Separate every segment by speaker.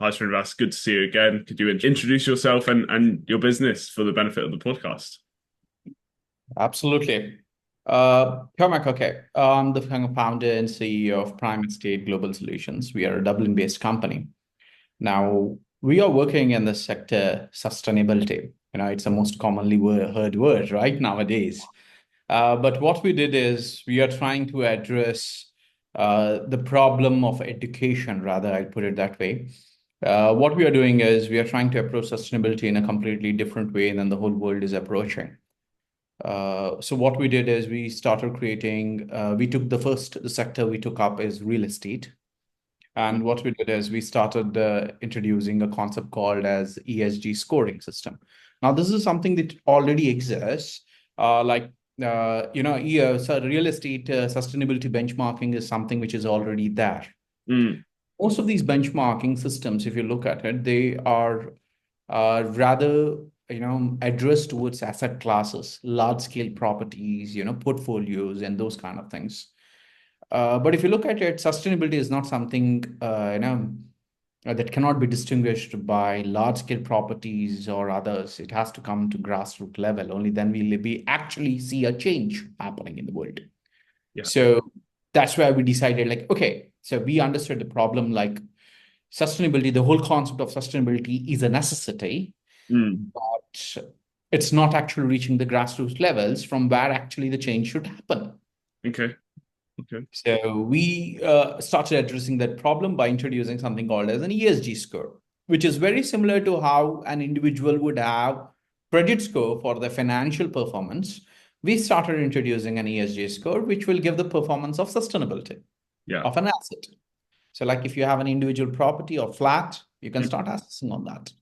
Speaker 1: Hi, Srinivas. Good to see you again. Could you introduce yourself and your business for the benefit of the podcast?
Speaker 2: Absolutely. Cormac, okay. I'm the founder and CEO of Prime Estate Global Solutions. We are a Dublin-based company. Now, we are working in the sector sustainability. It's the most commonly heard word right nowadays. But what we did is we are trying to address the problem of education, rather, I'd put it that way. What we are doing is we are trying to approach sustainability in a completely different way than the whole world is approaching. So what we did is we started creating, we took the sector we took up is real estate. And what we did is we started introducing a concept called as ESG scoring system. Now, this is something that already exists. So real estate sustainability benchmarking is something which is already there.
Speaker 1: Mm,
Speaker 2: Most of these benchmarking systems, if you look at it, they are rather addressed towards asset classes, large scale properties, portfolios, and those kind of things. But if you look at it, sustainability is not something that cannot be distinguished by large scale properties or others. It has to come to grassroots level. Only then will we actually see a change happening in the world.
Speaker 1: yeah.
Speaker 2: So that's why we decided, like, okay, so we understood the problem, like sustainability, the whole concept of sustainability is a necessity,
Speaker 1: Mm,
Speaker 2: but it's not actually reaching the grassroots levels from where actually the change should happen.
Speaker 1: okay. Okay.
Speaker 2: So we started addressing that problem by introducing something called as an ESG score, which is very similar to how an individual would have credit score for their financial performance. We started introducing an ESG score, which will give the performance of sustainability
Speaker 1: Yeah.
Speaker 2: of an asset. So like if you have an individual property or flat, you can
Speaker 1: Mm,
Speaker 2: start assessing on that.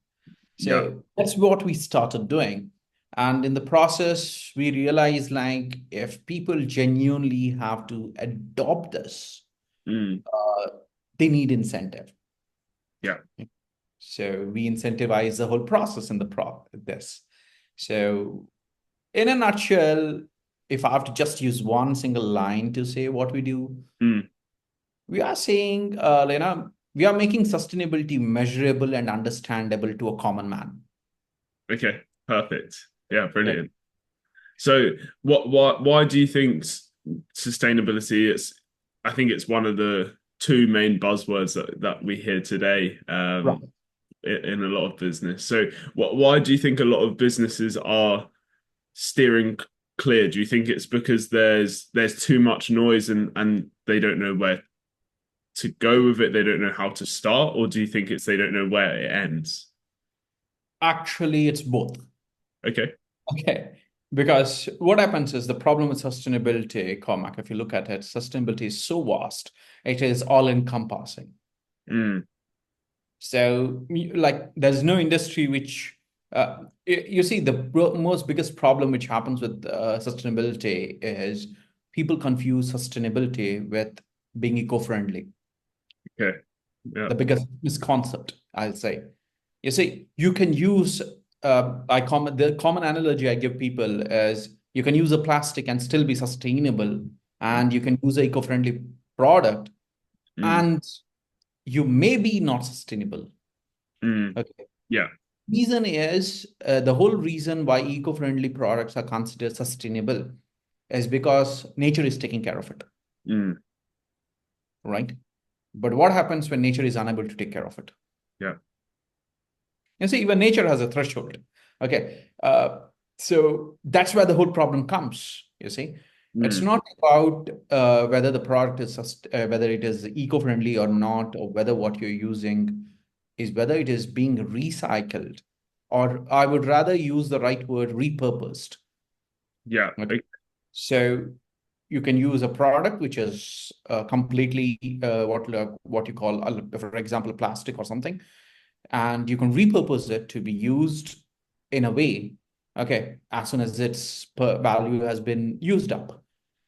Speaker 1: yeah.
Speaker 2: So that's what we started doing. And in the process, we realized like if people genuinely have to adopt this,
Speaker 1: Mm,
Speaker 2: uh, they need incentive.
Speaker 1: yeah.
Speaker 2: So we incentivize the whole process in this. So in a nutshell, if I have to just use one single line to say what we do,
Speaker 1: Mm,
Speaker 2: we are saying, we are making sustainability measurable and understandable to a common man.
Speaker 1: okay. Perfect. Yeah.
Speaker 2: Okay.
Speaker 1: Brilliant. So, why do you think sustainability is? I think it's one of the two main buzzwords that we hear today.
Speaker 2: Right.
Speaker 1: In a lot of business. So, why do you think a lot of businesses are steering clear? Do you think it's because there's too much noise and they don't know where to go with it, they don't know how to start, or do you think it's they don't know where it ends?
Speaker 2: Actually, it's both.
Speaker 1: Okay.
Speaker 2: Okay. Because what happens is the problem with sustainability, Cormac, if you look at it, sustainability is so vast, it is all encompassing.
Speaker 1: Mm,
Speaker 2: So, like, there's no industry which, you see, the most biggest problem which happens with sustainability is people confuse sustainability with being eco-friendly.
Speaker 1: okay. Yeah.
Speaker 2: The biggest misconcept, I'll say. You see, you can use the common analogy I give people is you can use a plastic and still be sustainable, and you can use an eco-friendly product,
Speaker 1: Mm,
Speaker 2: and you may be not sustainable.
Speaker 1: mm,
Speaker 2: Okay.
Speaker 1: yeah.
Speaker 2: Reason is the whole reason why eco-friendly products are considered sustainable is because nature is taking care of it,
Speaker 1: Mm,
Speaker 2: right? But what happens when nature is unable to take care of it?
Speaker 1: yeah.
Speaker 2: You see, even nature has a threshold. Okay. So that's where the whole problem comes. You see, it's
Speaker 1: Mm,
Speaker 2: not about whether the product is whether it is eco-friendly or not, or whether what you're using is whether it is being recycled, or I would rather use the right word, repurposed.
Speaker 1: yeah.
Speaker 2: Okay. So you can use a product which is completely what you call, for example, plastic or something, and you can repurpose it to be used in a way, okay, as soon as its value has been used up.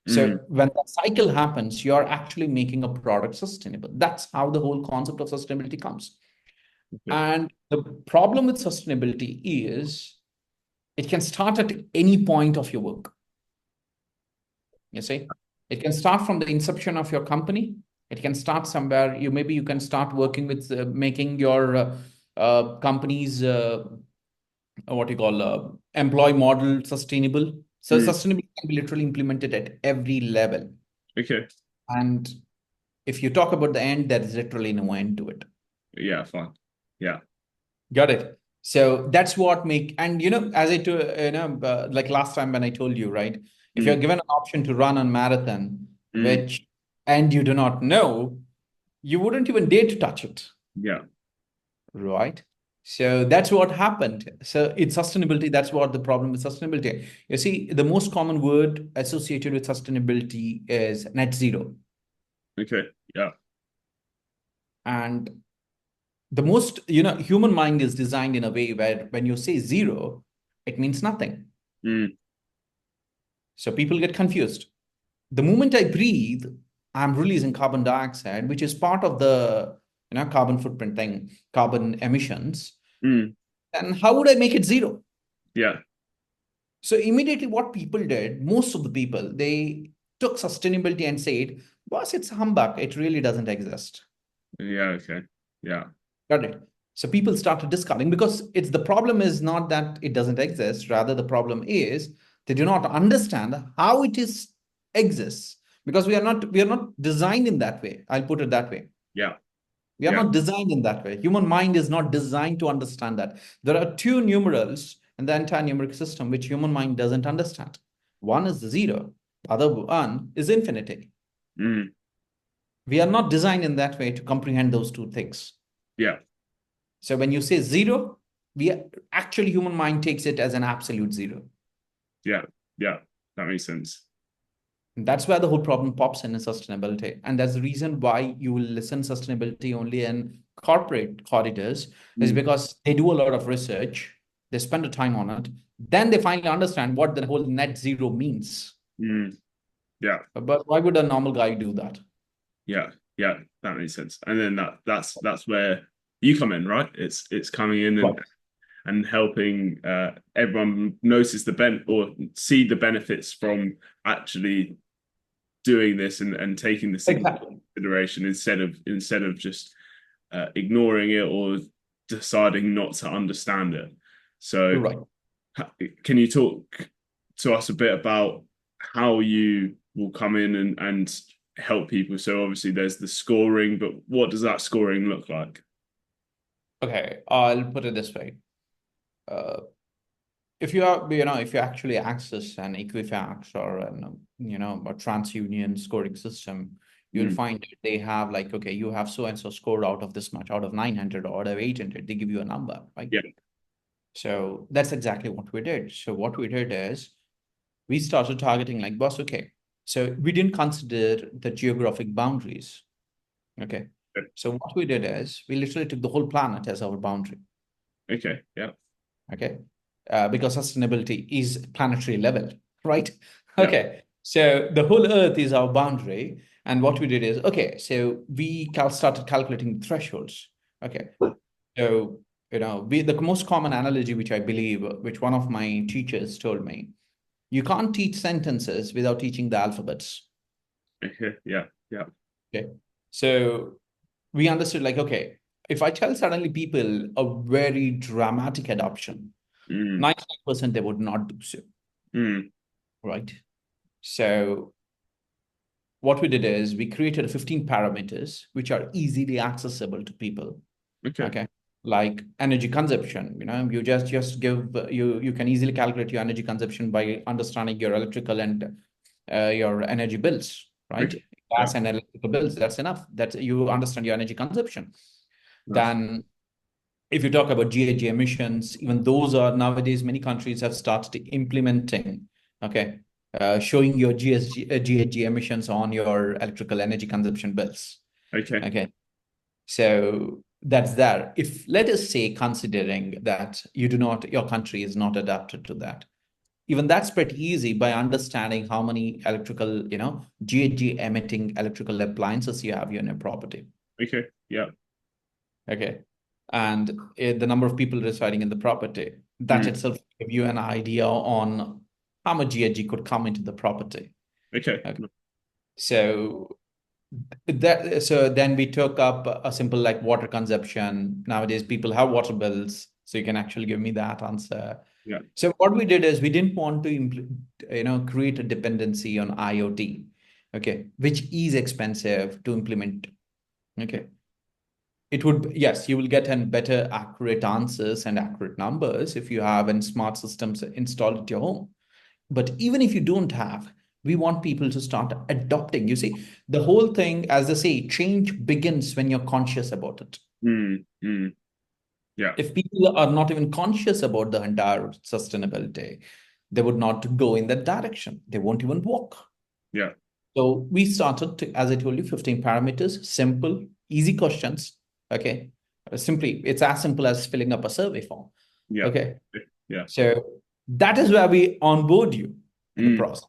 Speaker 1: Mm,
Speaker 2: So when that cycle happens, you're actually making a product sustainable. That's how the whole concept of sustainability comes.
Speaker 1: okay.
Speaker 2: And the problem with sustainability is it can start at any point of your work. You see, it can start from the inception of your company. It can start somewhere. Maybe you can start working with making your company's what you call employee model sustainable. So
Speaker 1: Mm.
Speaker 2: sustainability can be literally implemented at every level.
Speaker 1: Okay.
Speaker 2: And if you talk about the end, there is literally no end to it.
Speaker 1: Yeah, fine. Yeah.
Speaker 2: Got it. So that's what make, and as like last time when I told you, right? If you're
Speaker 1: Mm.
Speaker 2: given an option to run a marathon,
Speaker 1: Mm.
Speaker 2: which and you do not know, you wouldn't even dare to touch it,
Speaker 1: Yeah.
Speaker 2: right? So that's what happened. So it's sustainability. That's what the problem with sustainability. You see, the most common word associated with sustainability is net zero.
Speaker 1: Okay. Yeah.
Speaker 2: And the most, human mind is designed in a way where when you say zero, it means nothing.
Speaker 1: Mm.
Speaker 2: So people get confused. The moment I breathe, I'm releasing carbon dioxide, which is part of the carbon footprint thing, carbon emissions.
Speaker 1: Mm.
Speaker 2: And how would I make it zero?
Speaker 1: Yeah.
Speaker 2: So immediately what people did, most of the people, they took sustainability and said, boss, it's humbug. It really doesn't exist.
Speaker 1: Yeah. Okay. Yeah.
Speaker 2: Got it. So people started discarding because it's the problem is not that it doesn't exist. Rather, the problem is they do not understand how it is exists because we are not designed in that way. I'll put it that way.
Speaker 1: Yeah.
Speaker 2: We are
Speaker 1: Yeah.
Speaker 2: not designed in that way. Human mind is not designed to understand that. There are two numerals in the entire numeric system which human mind doesn't understand. One is the zero, the other one is infinity.
Speaker 1: Mm.
Speaker 2: We are not designed in that way to comprehend those two things.
Speaker 1: Yeah.
Speaker 2: So when you say zero, we actually human mind takes it as an absolute zero.
Speaker 1: Yeah. Yeah. That makes sense.
Speaker 2: And that's where the whole problem pops in sustainability. And that's the reason why you will listen sustainability only in corporate corridors is
Speaker 1: Mm.
Speaker 2: because they do a lot of research, they spend the time on it, then they finally understand what the whole net zero means.
Speaker 1: Mm. Yeah.
Speaker 2: But why would a normal guy do that?
Speaker 1: Yeah. Yeah. That makes sense. And then that's where you come in, right? It's coming in
Speaker 2: Right.
Speaker 1: and helping everyone notice the or see the benefits from actually doing this and taking this into
Speaker 2: Exactly.
Speaker 1: consideration instead of just ignoring it or deciding not to understand it. So,
Speaker 2: Right.
Speaker 1: can you talk to us a bit about how you will come in and help people? So, obviously, there's the scoring, but what does that scoring look like?
Speaker 2: Okay. I'll put it this way. Uh, if you are, if you actually access an Equifax or a TransUnion scoring system, you'll
Speaker 1: Mm.
Speaker 2: find they have like, okay, you have so and so scored out of this much, out of 900 or out of 800, they give you a number, right?
Speaker 1: Yeah.
Speaker 2: So that's exactly what we did. So what we did is we started targeting like, boss, okay. So we didn't consider the geographic boundaries. Okay. So what we did is we literally took the whole planet as our boundary.
Speaker 1: Okay. Yeah.
Speaker 2: Okay. Because sustainability is planetary level, right?
Speaker 1: Yeah.
Speaker 2: Okay. So the whole Earth is our boundary. And what we did is, okay, so we started calculating thresholds. Okay. So, the most common analogy, which I believe, which one of my teachers told me, you can't teach sentences without teaching the alphabets.
Speaker 1: Okay. Yeah. Yeah.
Speaker 2: Okay. So we understood like, okay, if I tell suddenly people a very dramatic adoption,
Speaker 1: Mm.
Speaker 2: 99% they would not do so,
Speaker 1: Mm.
Speaker 2: right? So what we did is we created 15 parameters which are easily accessible to people.
Speaker 1: Okay.
Speaker 2: Okay. Like energy consumption, you just give you can easily calculate your energy consumption by understanding your electrical and your energy bills, right?
Speaker 1: Okay. Yeah.
Speaker 2: Gas and electrical bills. That's enough. That you understand your energy consumption.
Speaker 1: Nice.
Speaker 2: Then if you talk about GHG emissions, even those are nowadays many countries have started implementing, okay, showing your GHG emissions on your electrical energy consumption bills.
Speaker 1: Okay.
Speaker 2: Okay, so that's there. If let us say, considering that your country is not adapted to that, even that's pretty easy by understanding how many electrical, GHG emitting electrical appliances you have in your property.
Speaker 1: Okay. Yeah.
Speaker 2: Okay. And the number of people residing in the property, that
Speaker 1: Mm.
Speaker 2: itself give you an idea on how much GHG could come into the property.
Speaker 1: Okay.
Speaker 2: Okay. So That so then we took up a simple like water consumption. Nowadays, people have water bills, so you can actually give me that answer.
Speaker 1: Yeah.
Speaker 2: So what we did is we didn't want to create a dependency on IoT, okay, which is expensive to implement. Okay, it would, yes, you will get an better accurate answers and accurate numbers if you have and smart systems installed at your home. But even if you don't have, we want people to start adopting. You see, the whole thing, as they say, change begins when you're conscious about it.
Speaker 1: Mm, mm, yeah.
Speaker 2: If people are not even conscious about the entire sustainability, they would not go in that direction. They won't even walk.
Speaker 1: Yeah.
Speaker 2: So we started to, as I told you, 15 parameters, simple, easy questions. Okay. Simply, it's as simple as filling up a survey form.
Speaker 1: Yeah.
Speaker 2: Okay.
Speaker 1: Yeah.
Speaker 2: So that is where we onboard you in the
Speaker 1: Mm,
Speaker 2: process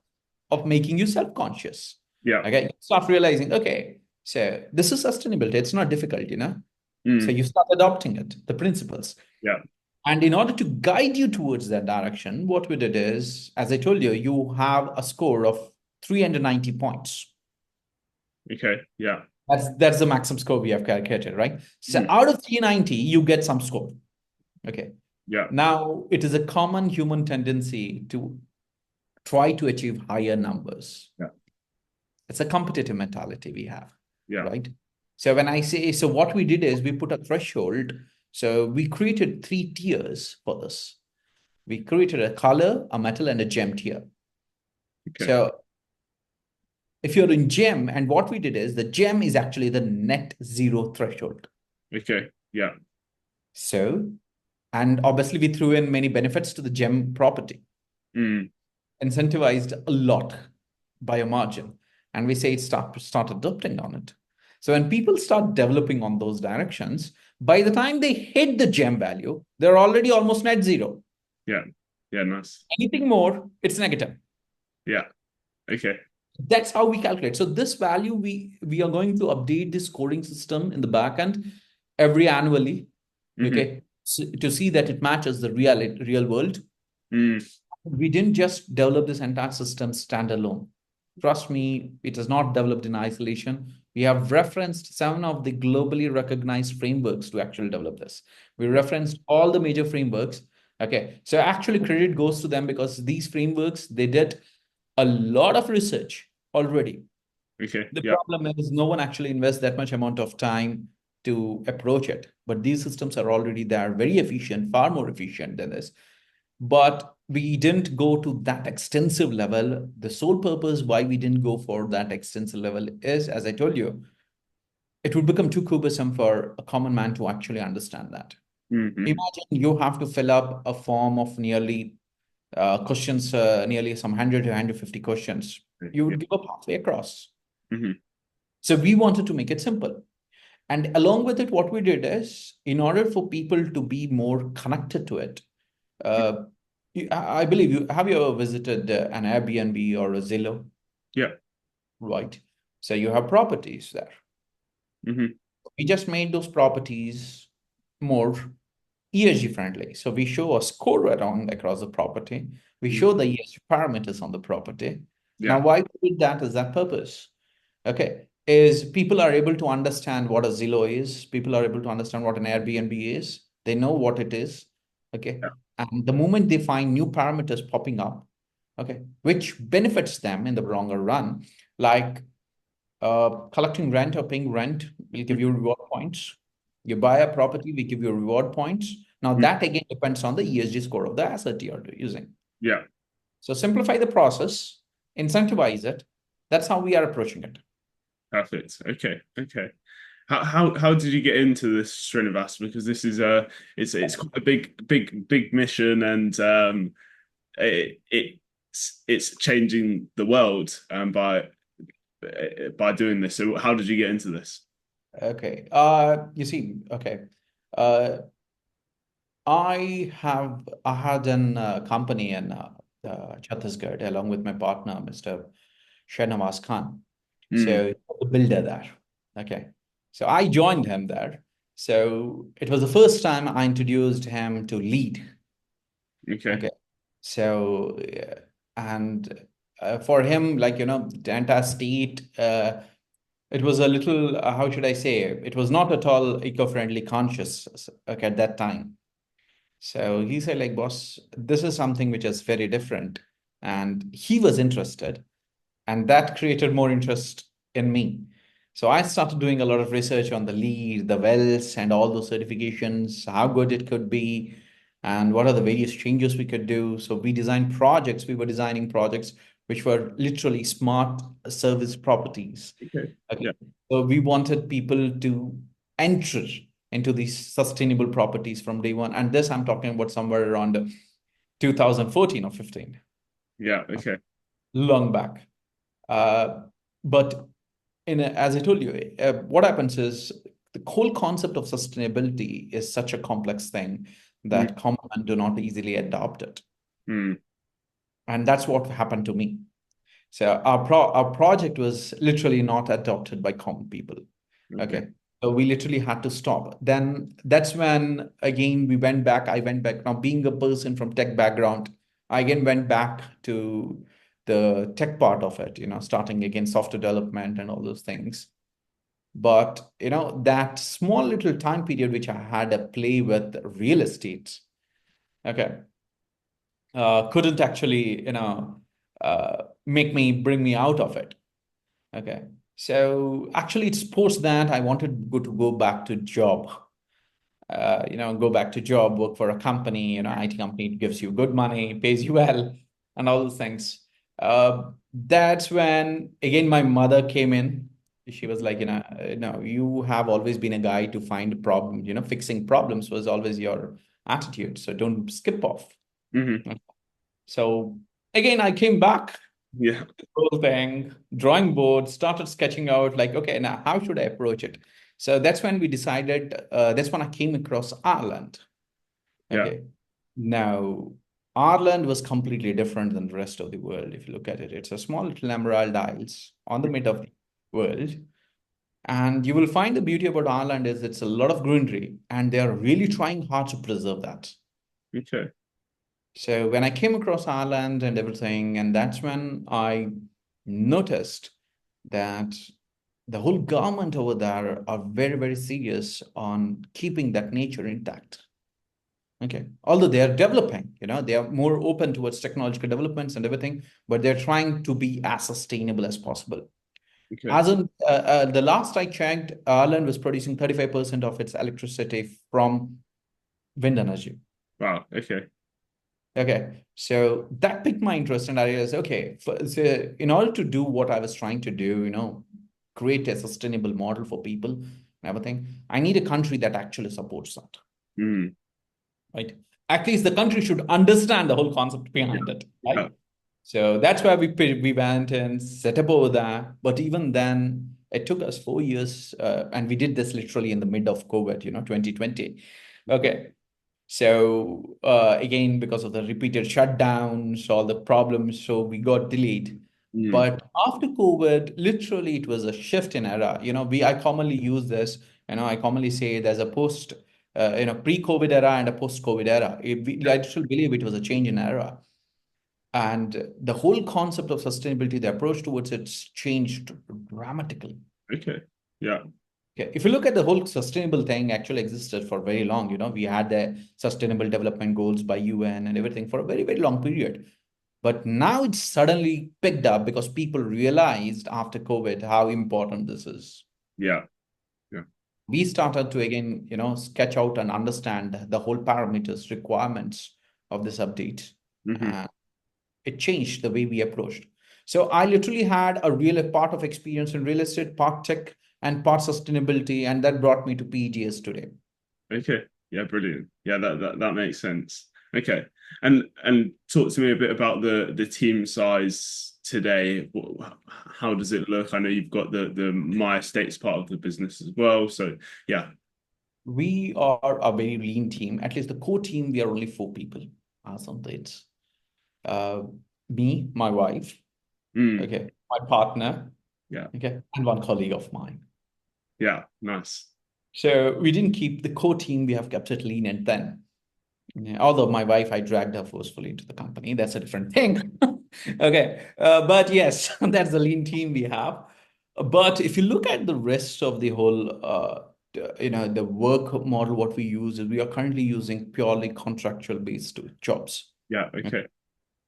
Speaker 2: of making you self-conscious.
Speaker 1: yeah.
Speaker 2: Okay. You start realizing, okay, so this is sustainability. It's not difficult, you know. So
Speaker 1: Mm,
Speaker 2: you start adopting it, the principles.
Speaker 1: yeah.
Speaker 2: And in order to guide you towards that direction, what we did is, as I told you, you have a score of 390 points.
Speaker 1: Okay. Yeah.
Speaker 2: That's the maximum score we have calculated, right? So
Speaker 1: Mm,
Speaker 2: out of 390, you get some score. Okay.
Speaker 1: yeah.
Speaker 2: Now, it is a common human tendency to try to achieve higher numbers.
Speaker 1: Yeah.
Speaker 2: It's a competitive mentality we have,
Speaker 1: Yeah.
Speaker 2: right? So when I say, so what we did is we put a threshold. So we created three tiers for this. We created a color, a metal, and a gem tier.
Speaker 1: Okay.
Speaker 2: So if you're in gem, and what we did is the gem is actually the net zero threshold.
Speaker 1: Okay. Yeah.
Speaker 2: So, and obviously we threw in many benefits to the gem property,
Speaker 1: Mm,
Speaker 2: incentivized a lot by a margin. And we say start adopting on it. So when people start developing on those directions, by the time they hit the gem value, they're already almost net zero.
Speaker 1: yeah. Yeah. Nice.
Speaker 2: Anything more, it's negative.
Speaker 1: Yeah. Okay.
Speaker 2: That's how we calculate. So this value, we are going to update this scoring system in the backend every annually,
Speaker 1: Hmm.
Speaker 2: okay, so, to see that it matches the real world.
Speaker 1: Mm,
Speaker 2: We didn't just develop this entire system standalone. Trust me, it is not developed in isolation. We have referenced seven of the globally recognized frameworks to actually develop this. We
Speaker 1: yeah.
Speaker 2: referenced all the major frameworks. Okay, so actually credit goes to them because these frameworks, they did a lot of research already.
Speaker 1: Okay.
Speaker 2: The
Speaker 1: Yeah.
Speaker 2: problem is no one actually invests that much amount of time to approach it. But these systems are already there, very efficient, far more efficient than this. But we didn't go to that extensive level. The sole purpose why we didn't go for that extensive level is, as I told you, it would become too cumbersome for a common man to actually understand that.
Speaker 1: Hmm.
Speaker 2: Imagine you have to fill up a form of nearly questions, nearly some 100 to 150 questions. You
Speaker 1: Yeah.
Speaker 2: would give up halfway across.
Speaker 1: Hmm.
Speaker 2: So we wanted to make it simple. And along with it, what we did is, in order for people to be more connected to it, uh, I believe have you ever visited an Airbnb or a Zillow,
Speaker 1: Yeah.
Speaker 2: right? So you have properties there.
Speaker 1: Hmm.
Speaker 2: We just made those properties more ESG friendly. So we show a score around across the property. We show the ESG parameters on the property. Now,
Speaker 1: Yeah.
Speaker 2: why we did that is that purpose. Okay, is people are able to understand what a Zillow is. People are able to understand what an Airbnb is. They know what it is. Okay,
Speaker 1: Yeah.
Speaker 2: and the moment they find new parameters popping up, okay, which benefits them in the longer run, like collecting rent or paying rent, will give you reward points. You buy a property, we give you reward points. Now
Speaker 1: Mm,
Speaker 2: that again depends on the ESG score of the asset you're using.
Speaker 1: yeah.
Speaker 2: So simplify the process, incentivize it. That's how we are approaching it.
Speaker 1: Perfect. Okay. Okay. How did you get into this Srinivas? Because this is it's quite a big mission, and it's changing the world by doing this. So how did you get into this?
Speaker 2: Okay. You see, okay. Uh, I had an company in Chhattisgarh along with my partner, Mr. Srinivas Khan.
Speaker 1: Mm,
Speaker 2: So the builder there. Okay. So I joined him there. So it was the first time I introduced him to lead.
Speaker 1: okay.
Speaker 2: Okay. So and for him, like the entire state. it was a little, how should I say, it was not at all eco-friendly conscious, okay, at that time. So he said, like, boss, this is something which is very different. And he was interested, and that created more interest in me. So I started doing a lot of research on the lead, the wells, and all those certifications, how good it could be, and what are the various changes we could do. So we designed projects. We were designing projects which were literally smart service properties.
Speaker 1: Okay.
Speaker 2: Okay.
Speaker 1: Yeah.
Speaker 2: So we wanted people to enter into these sustainable properties from day one. And this I'm talking about somewhere around 2014 or 15,
Speaker 1: Yeah. Okay.
Speaker 2: long back. Uh, but as I told you, what happens is the whole concept of sustainability is such a complex thing
Speaker 1: Mm,
Speaker 2: that common men do not easily adopt it.
Speaker 1: mm,
Speaker 2: And that's what happened to me. So our project was literally not adopted by common people.
Speaker 1: okay.
Speaker 2: Okay. So we literally had to stop. Then that's when again we went back. I went back. Now, being a person from tech background, I again went back to the tech part of it, starting again software development and all those things. But that small little time period which I had a play with real estate, okay, couldn't actually, make me bring me out of it. Okay. So actually, it's post that I wanted to go back to job. Go back to job, work for a company, IT company, it gives you good money, pays you well, and all those things. That's when again my mother came in. She was like, no, you have always been a guy to find a problem. Fixing problems was always your attitude. So don't skip off.
Speaker 1: Hmm.
Speaker 2: So again, I came back,
Speaker 1: Yeah.
Speaker 2: whole thing, drawing board, started sketching out like, okay, now how should I approach it? So that's when we decided, that's when I came across Ireland.
Speaker 1: Yeah.
Speaker 2: Okay. Now, Ireland was completely different than the rest of the world. If you look at it, it's a small little Emerald Isles on the mid of the world. And you will find the beauty about Ireland is it's a lot of greenery, and they are really trying hard to preserve that.
Speaker 1: Okay.
Speaker 2: So when I came across Ireland and everything, and that's when I noticed that the whole government over there are very, very serious on keeping that nature intact. Okay. Although they are developing, they are more open towards technological developments and everything, but they're trying to be as sustainable as possible.
Speaker 1: Okay.
Speaker 2: As in, the last I checked, Ireland was producing 35% of its electricity from wind energy.
Speaker 1: Wow. Okay.
Speaker 2: Okay, so that piqued my interest, and I realized, okay, so in order to do what I was trying to do, create a sustainable model for people and everything, I need a country that actually supports that,
Speaker 1: Mm.
Speaker 2: right? At least the country should understand the whole concept
Speaker 1: Yeah.
Speaker 2: behind it,
Speaker 1: Yeah.
Speaker 2: right? So that's why we went and set up over there. But even then, it took us 4 years, and we did this literally in the mid of COVID, 2020. Okay, so again, because of the repeated shutdowns, all the problems, so we got delayed.
Speaker 1: Mm.
Speaker 2: But after COVID, literally it was a shift in era. I commonly use this, I commonly say there's a pre-COVID era and a post-COVID era. I still believe it was a change in era. And the whole concept of sustainability, the approach towards it's changed dramatically.
Speaker 1: Okay. Yeah.
Speaker 2: Okay. If you look at the whole sustainable thing actually existed for very long, we had the sustainable development goals by UN and everything for a very, very long period. But now it's suddenly picked up because people realized after COVID how important this is.
Speaker 1: Yeah. Yeah.
Speaker 2: We started to again, sketch out and understand the whole parameters requirements of this update.
Speaker 1: Hmm.
Speaker 2: And it changed the way we approached. So I literally had a real part of experience in real estate, part tech, and part sustainability, and that brought me to PEGS today.
Speaker 1: Okay. Yeah. Brilliant. Yeah. That makes sense. Okay. And talk to me a bit about the team size today. How does it look? I know you've got the My Estates part of the business as well. So yeah.
Speaker 2: We are a very lean team. At least the core team, we are only 4 people as on dates. Uh, Me, my wife,
Speaker 1: Mm.
Speaker 2: okay, my partner,
Speaker 1: Yeah.
Speaker 2: okay, and one colleague of mine.
Speaker 1: Yeah. Nice.
Speaker 2: So we didn't keep the core team, we have kept it lean and thin. Yeah, although my wife, I dragged her forcefully into the company. That's a different thing. Okay. But yes, that's the lean team we have. But if you look at the rest of the whole, the work model, what we use is we are currently using purely contractual based jobs.
Speaker 1: Yeah. Okay.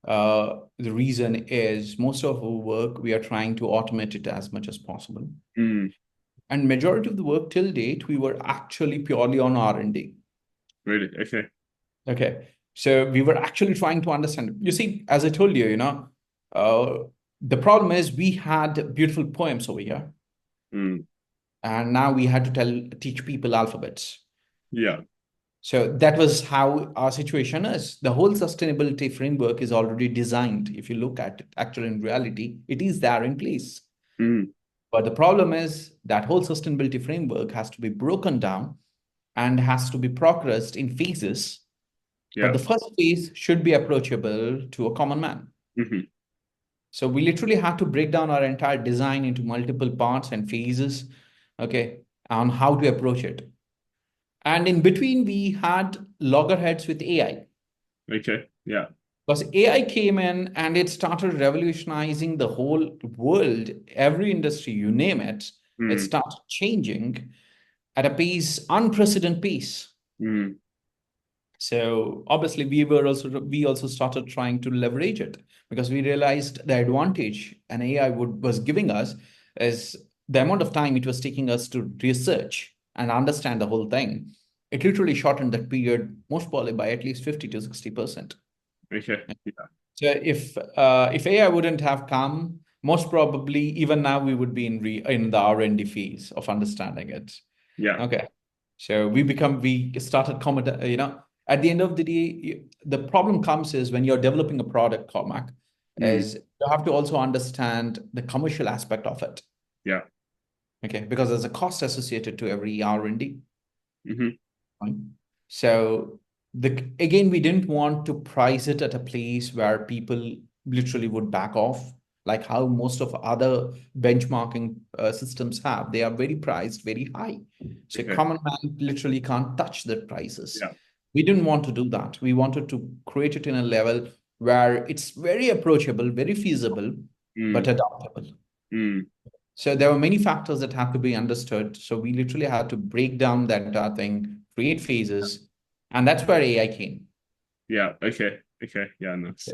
Speaker 2: The reason is most of our work, we are trying to automate it as much as possible.
Speaker 1: Mm,
Speaker 2: And majority of the work till date, we were actually purely on R&D.
Speaker 1: really? Okay.
Speaker 2: Okay. So we were actually trying to understand. You see, as I told you, uh, the problem is we had beautiful poems over here,
Speaker 1: Mm,
Speaker 2: and now we had to teach people alphabets.
Speaker 1: yeah.
Speaker 2: So that was how our situation is. The whole sustainability framework is already designed. If you look at it, actually in reality, it is there in place.
Speaker 1: Mm,
Speaker 2: But the problem is that whole sustainability framework has to be broken down and has to be progressed in phases. But
Speaker 1: yeah.
Speaker 2: the first phase should be approachable to a common man.
Speaker 1: Hmm.
Speaker 2: So we literally had to break down our entire design into multiple parts and phases, okay, on how to approach it. And in between, we had loggerheads with AI.
Speaker 1: Okay. Yeah.
Speaker 2: Because AI came in and it started revolutionizing the whole world, every industry, you name it, it
Speaker 1: Mm,
Speaker 2: started changing at a pace, unprecedented pace.
Speaker 1: mm,
Speaker 2: So obviously we also started trying to leverage it because we realized the advantage an AI was giving us is the amount of time it was taking us to research and understand the whole thing. It literally shortened that period most probably by at least 50 to 60%.
Speaker 1: okay. Yeah.
Speaker 2: So if AI wouldn't have come, most probably even now we would be in the R&D phase of understanding it.
Speaker 1: Yeah.
Speaker 2: Okay. So we started at the end of the day, the problem comes is when you're developing a product, Cormac,
Speaker 1: Mm,
Speaker 2: is you have to also understand the commercial aspect of it.
Speaker 1: yeah.
Speaker 2: Okay. Because there's a cost associated to every R&D.
Speaker 1: Hmm.
Speaker 2: Fine. So again, we didn't want to price it at a place where people literally would back off, like how most of other benchmarking systems have. They are very priced, very high. So
Speaker 1: Okay.
Speaker 2: common man literally can't touch the prices.
Speaker 1: Yeah.
Speaker 2: We didn't want to do that. We wanted to create it in a level where it's very approachable, very feasible, but
Speaker 1: Mm,
Speaker 2: adaptable.
Speaker 1: mm,
Speaker 2: So there were many factors that have to be understood. So we literally had to break down that entire thing, create phases, and that's where AI came.
Speaker 1: yeah. Okay. Okay. Yeah. Nice.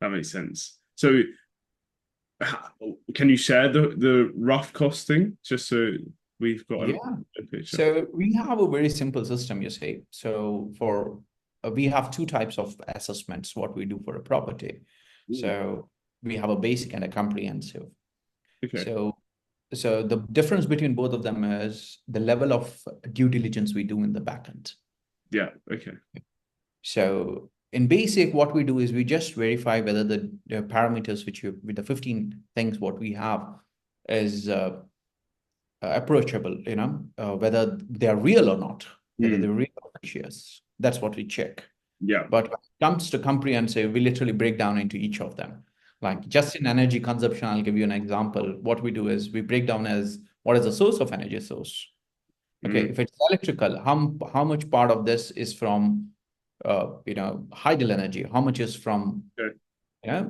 Speaker 1: That makes sense. So, can you share the rough costing just so we've got
Speaker 2: Yeah.
Speaker 1: a picture?
Speaker 2: So we have a very simple system, you say. So for we have two types of assessments, what we do for a property.
Speaker 1: Mm,
Speaker 2: So we have a basic and a comprehensive.
Speaker 1: okay.
Speaker 2: So so the difference between both of them is the level of due diligence we do in the backend.
Speaker 1: Yeah. Okay.
Speaker 2: So in basic, what we do is we just verify whether the parameters with the 15 things what we have is approachable, whether they are real or not, whether
Speaker 1: Mm,
Speaker 2: they're real or fictitious. That's what we check.
Speaker 1: yeah.
Speaker 2: But when it comes to comprehensive, we literally break down into each of them. Like just in energy consumption, I'll give you an example. What we do is we break down as what is the source of energy source. Okay,
Speaker 1: Mm,
Speaker 2: if it's electrical, how much part of this is from hydel energy? How much is from
Speaker 1: okay.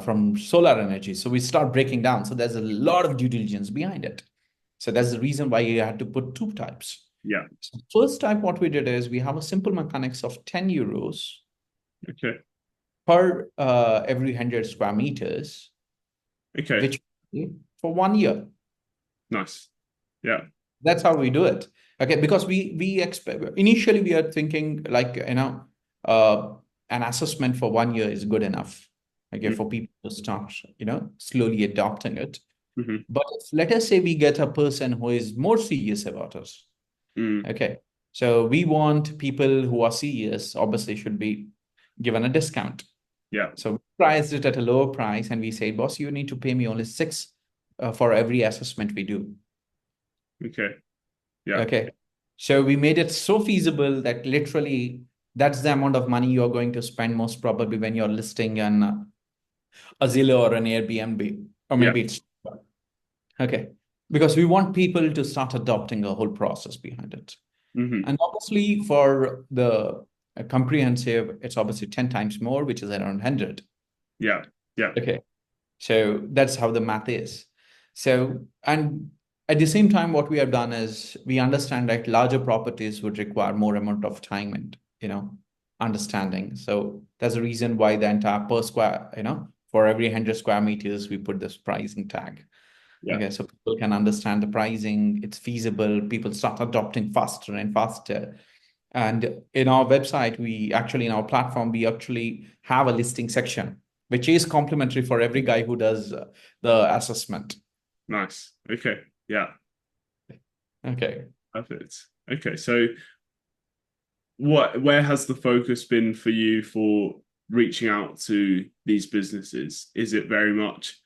Speaker 2: from solar energy? So we start breaking down. So there's a lot of due diligence behind it. So that's the reason why you had to put two types.
Speaker 1: Yeah.
Speaker 2: So first type, what we did is we have a simple mechanics of 10 euros
Speaker 1: Okay.
Speaker 2: per every 100 square meters,
Speaker 1: Okay.
Speaker 2: which for 1 year.
Speaker 1: Nice. Yeah.
Speaker 2: That's how we do it. Okay, because we expect initially we are thinking like an assessment for 1 year is good enough. Okay,
Speaker 1: Mm,
Speaker 2: for people to start slowly adopting it.
Speaker 1: mhm,
Speaker 2: But let us say we get a person who is more serious about us.
Speaker 1: mm,
Speaker 2: Okay, so we want people who are serious obviously should be given a discount.
Speaker 1: yeah.
Speaker 2: So we priced it at a lower price, and we say, boss, you need to pay me only six for every assessment we do.
Speaker 1: Okay. Yeah.
Speaker 2: Okay. So we made it so feasible that literally that's the amount of money you're going to spend most probably when you're listing a Zillow or an Airbnb, or
Speaker 1: Yeah.
Speaker 2: maybe it's okay. Because we want people to start adopting the whole process behind it.
Speaker 1: Hmm.
Speaker 2: And obviously for the comprehensive, it's obviously 10 times more, which is around 100.
Speaker 1: Yeah. Yeah.
Speaker 2: Okay. So that's how the math is. So, and at the same time, what we have done is we understand that larger properties would require more amount of time and, understanding. So that's the reason why the entire per square, for every 100 square meters, we put this pricing tag.
Speaker 1: Yeah,
Speaker 2: Okay, so people can understand the pricing, it's feasible, people start adopting faster and faster. And in our website, in our platform, we actually have a listing section, which is complimentary for every guy who does the assessment.
Speaker 1: nice. Okay, yeah,
Speaker 2: Okay.
Speaker 1: perfect. Okay, so where has the focus been for you for reaching out to these businesses? Is it very much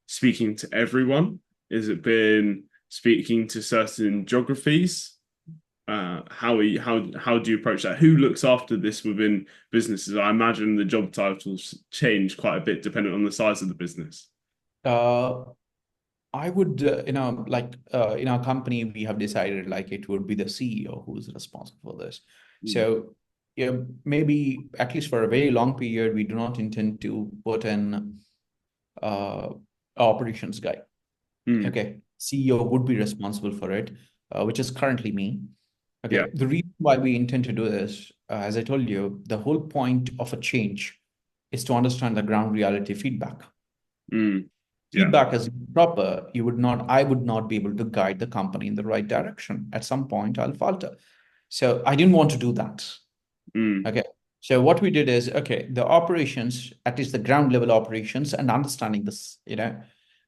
Speaker 1: speaking to everyone? Is it been speaking to certain geographies? How do you approach that? Who looks after this within businesses? I imagine the job titles change quite a bit depending on the size of the business.
Speaker 2: Uh, I would, in our company, we have decided like it would be the CEO who is responsible for this.
Speaker 1: Mm,
Speaker 2: So, maybe at least for a very long period, we do not intend to put in uh, operations guy.
Speaker 1: mm,
Speaker 2: Okay, CEO would be responsible for it, which is currently me.
Speaker 1: yeah,
Speaker 2: Okay, the reason why we intend to do this, as I told you, the whole point of a change is to understand the ground reality feedback.
Speaker 1: mm, yeah,
Speaker 2: Feedback is proper, I would not be able to guide the company in the right direction. At some point, I'll falter. So I didn't want to do that.
Speaker 1: mm,
Speaker 2: Okay. So what we did is, okay, the operations, at least the ground level operations and understanding this,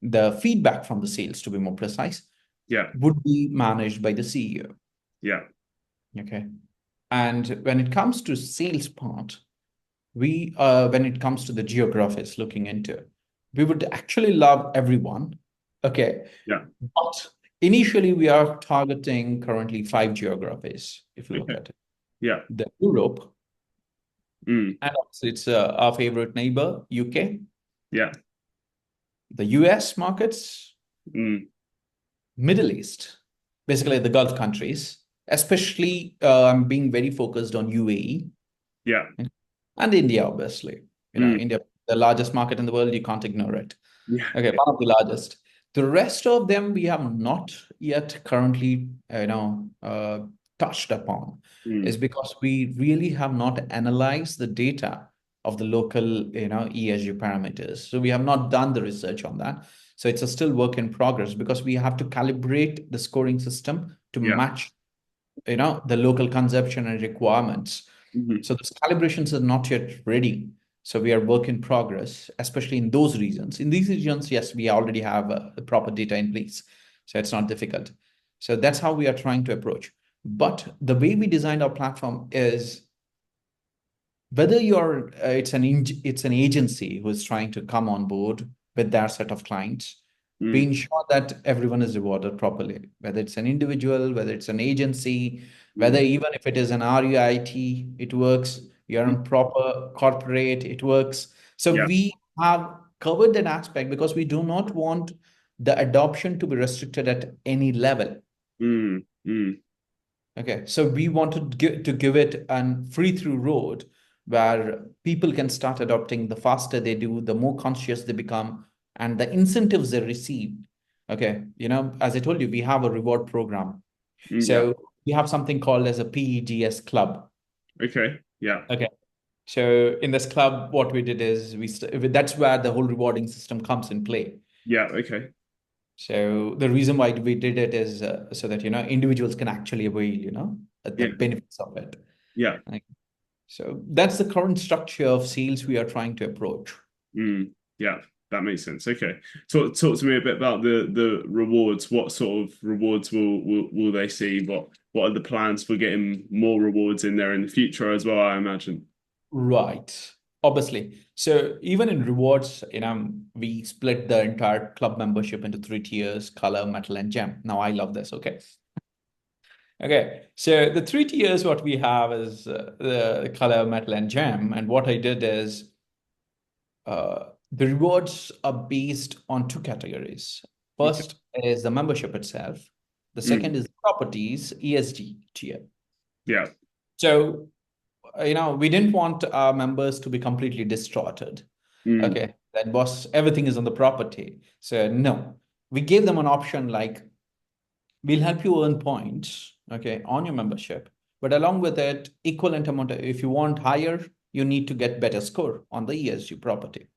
Speaker 2: the feedback from the sales to be more precise,
Speaker 1: yeah,
Speaker 2: would be managed by the CEO.
Speaker 1: yeah,
Speaker 2: Okay. And when it comes to sales part, when it comes to the geographies looking into, we would actually love everyone. Okay.
Speaker 1: yeah.
Speaker 2: But initially, we are targeting currently 5 geographies, if you look
Speaker 1: Okay,
Speaker 2: at it.
Speaker 1: yeah,
Speaker 2: The Europe,
Speaker 1: mm,
Speaker 2: and also it's our favorite neighbor, UK,
Speaker 1: yeah,
Speaker 2: the US markets,
Speaker 1: mm,
Speaker 2: Middle East, basically the Gulf countries, especially I'm being very focused on UAE
Speaker 1: yeah,
Speaker 2: and India, obviously.
Speaker 1: mm,
Speaker 2: India, the largest market in the world, you can't ignore it.
Speaker 1: yeah,
Speaker 2: Okay,
Speaker 1: yeah,
Speaker 2: one of the largest. The rest of them we have not yet currently, touched upon,
Speaker 1: mm,
Speaker 2: is because we really have not analyzed the data of the local, ESG parameters. So we have not done the research on that. So it's a still work in progress because we have to calibrate the scoring system to
Speaker 1: yeah,
Speaker 2: match, the local consumption and requirements.
Speaker 1: mhm,
Speaker 2: So this calibrations are not yet ready. So we are work in progress, especially in those regions. In these regions, yes, we already have the proper data in place. So it's not difficult. So that's how we are trying to approach. But the way we designed our platform is whether it's an agency who is trying to come on board with their set of clients, we
Speaker 1: mm,
Speaker 2: ensure that everyone is rewarded properly, whether it's an individual, whether it's an agency, whether
Speaker 1: mm,
Speaker 2: even if it is an RUIT, it works. You're
Speaker 1: mm,
Speaker 2: in proper corporate, it works. So
Speaker 1: yeah,
Speaker 2: we have covered that aspect because we do not want the adoption to be restricted at any level.
Speaker 1: mm, mm,
Speaker 2: Okay, so we want to give it an free through road where people can start adopting. The faster they do, the more conscious they become, and the incentives they receive. Okay, as I told you, we have a reward program.
Speaker 1: mm, yeah,
Speaker 2: So we have something called as a PEGS club.
Speaker 1: okay, yeah,
Speaker 2: Okay, so in this club, what we did is that's where the whole rewarding system comes in play.
Speaker 1: yeah, okay,
Speaker 2: So the reason why we did it is so that individuals can actually avail the
Speaker 1: yeah,
Speaker 2: benefits of it.
Speaker 1: yeah.
Speaker 2: Like, so that's the current structure of sales we are trying to approach.
Speaker 1: Mm, yeah, that makes sense. Okay. Talk to me a bit about the rewards. What sort of rewards will they see? What are the plans for getting more rewards in there in the future as well, I imagine.
Speaker 2: Right. Obviously. So even in rewards, we split the entire club membership into 3 tiers: color, metal, and gem. Now I love this. Okay. Okay. So the 3 tiers, what we have is the color, metal, and gem. And what I did is the rewards are based on two categories.
Speaker 1: Okay.
Speaker 2: First is the membership itself. The second
Speaker 1: Mm,
Speaker 2: is properties, ESG tier.
Speaker 1: yeah.
Speaker 2: So, we didn't want our members to be completely distorted.
Speaker 1: Mm,
Speaker 2: Okay, that was everything is on the property. So no, we gave them an option like, we'll help you earn points, okay, on your membership, but along with it, equivalent amount, if you want higher, you need to get better score on the ESG property.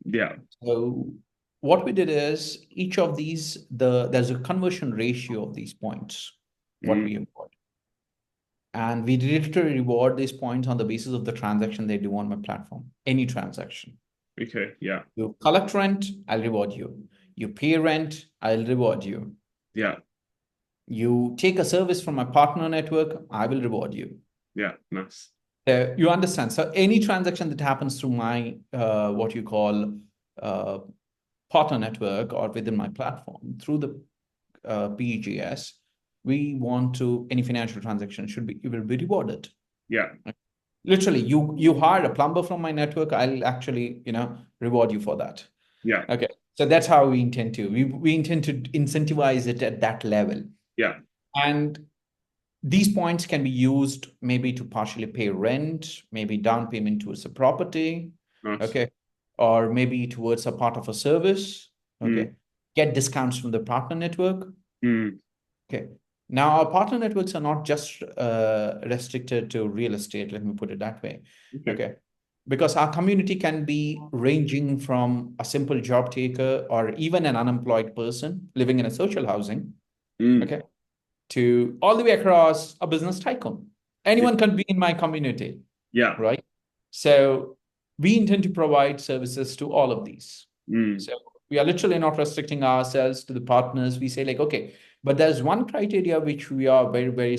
Speaker 1: Yeah.
Speaker 2: So what we did is each of these, there's a conversion ratio of these points, what
Speaker 1: Mm,
Speaker 2: we import. And we literally reward these points on the basis of the transaction they do on my platform, any transaction.
Speaker 1: okay. Yeah.
Speaker 2: You collect rent, I'll reward you. You pay rent, I'll reward you.
Speaker 1: Yeah.
Speaker 2: You take a service from my partner network, I will reward you.
Speaker 1: Yeah. Nice.
Speaker 2: You understand. So any transaction that happens through my what you call uh, partner network or within my platform through the PEGS, we want to any financial transaction should be it will be rewarded.
Speaker 1: Yeah.
Speaker 2: Literally, you hire a plumber from my network, I'll actually reward you for that.
Speaker 1: Yeah.
Speaker 2: Okay, so that's how we intend to we intend to incentivize it at that level,
Speaker 1: Yeah.
Speaker 2: and these points can be used maybe to partially pay rent, maybe down payment towards a property,
Speaker 1: Nice.
Speaker 2: okay, or maybe towards a part of a service, okay,
Speaker 1: Mm,
Speaker 2: get discounts from the partner network,
Speaker 1: mm,
Speaker 2: okay. Now, our partner networks are not just restricted to real estate, let me put it that way,
Speaker 1: okay.
Speaker 2: okay, because our community can be ranging from a simple job taker or even an unemployed person living in a social housing,
Speaker 1: Mm,
Speaker 2: okay, to all the way across a business tycoon.
Speaker 1: yeah.
Speaker 2: Anyone can be in my community,
Speaker 1: Yeah.
Speaker 2: right? So we intend to provide services to all of these.
Speaker 1: Mm,
Speaker 2: So we are literally not restricting ourselves to the partners. We say like, okay, but there's one criteria which we are very, very,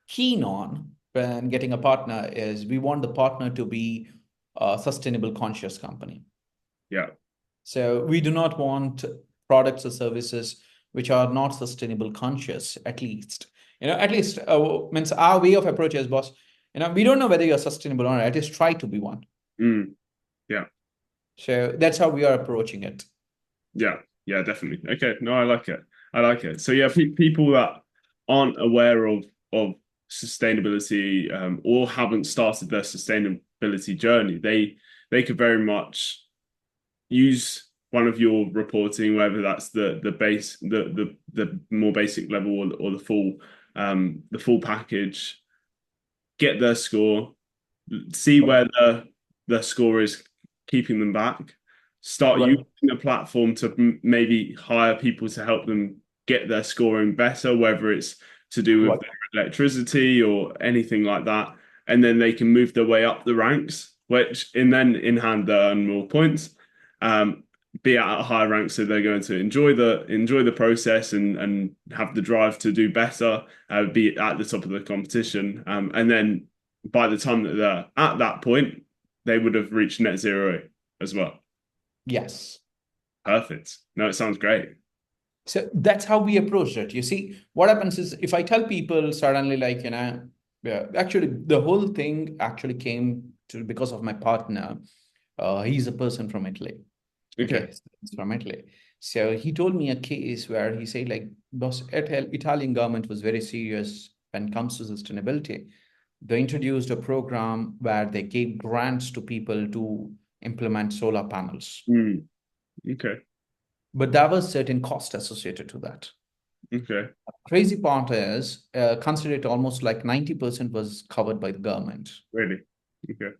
Speaker 2: keen on when getting a partner is we want the partner to be a sustainable conscious company.
Speaker 1: yeah.
Speaker 2: So we do not want products or services which are not sustainable conscious, at least. At least means our way of approach is, boss, we don't know whether you're sustainable or not. At least try to be one.
Speaker 1: Mm, yeah.
Speaker 2: So that's how we are approaching it.
Speaker 1: Yeah. Yeah. Definitely. Okay. No, I like it. I like it. So yeah, people that aren't aware of sustainability or haven't started their sustainability journey, they could very much use one of your reporting, whether that's the base, the more basic level or the full package, get their score, see
Speaker 2: Right.
Speaker 1: where the score is keeping them back, start
Speaker 2: Right.
Speaker 1: using the platform to maybe hire people to help them get their scoring better, whether it's to do with
Speaker 2: Right.
Speaker 1: their electricity or anything like that. And then they can move their way up the ranks, which and then in hand they earn more points. Um, be at a higher rank, so they're going to enjoy the process and have the drive to do better, be at the top of the competition, and then by the time that they're at that point, they would have reached net zero as well.
Speaker 2: Yes.
Speaker 1: Perfect. No, it sounds great.
Speaker 2: So that's how we approach it. You see, what happens is if I tell people suddenly, like, yeah, actually, the whole thing actually came to because of my partner. He's a person from Italy.
Speaker 1: Okay.
Speaker 2: Okay, he's from Italy. So he told me a case where he said, like, boss, Italian government was very serious when it comes to sustainability. They introduced a program where they gave grants to people to implement solar panels,
Speaker 1: Mm, okay.
Speaker 2: but there was certain cost associated to that.
Speaker 1: Okay.
Speaker 2: Crazy part is, consider it almost like 90% was covered by the government.
Speaker 1: Really. Okay.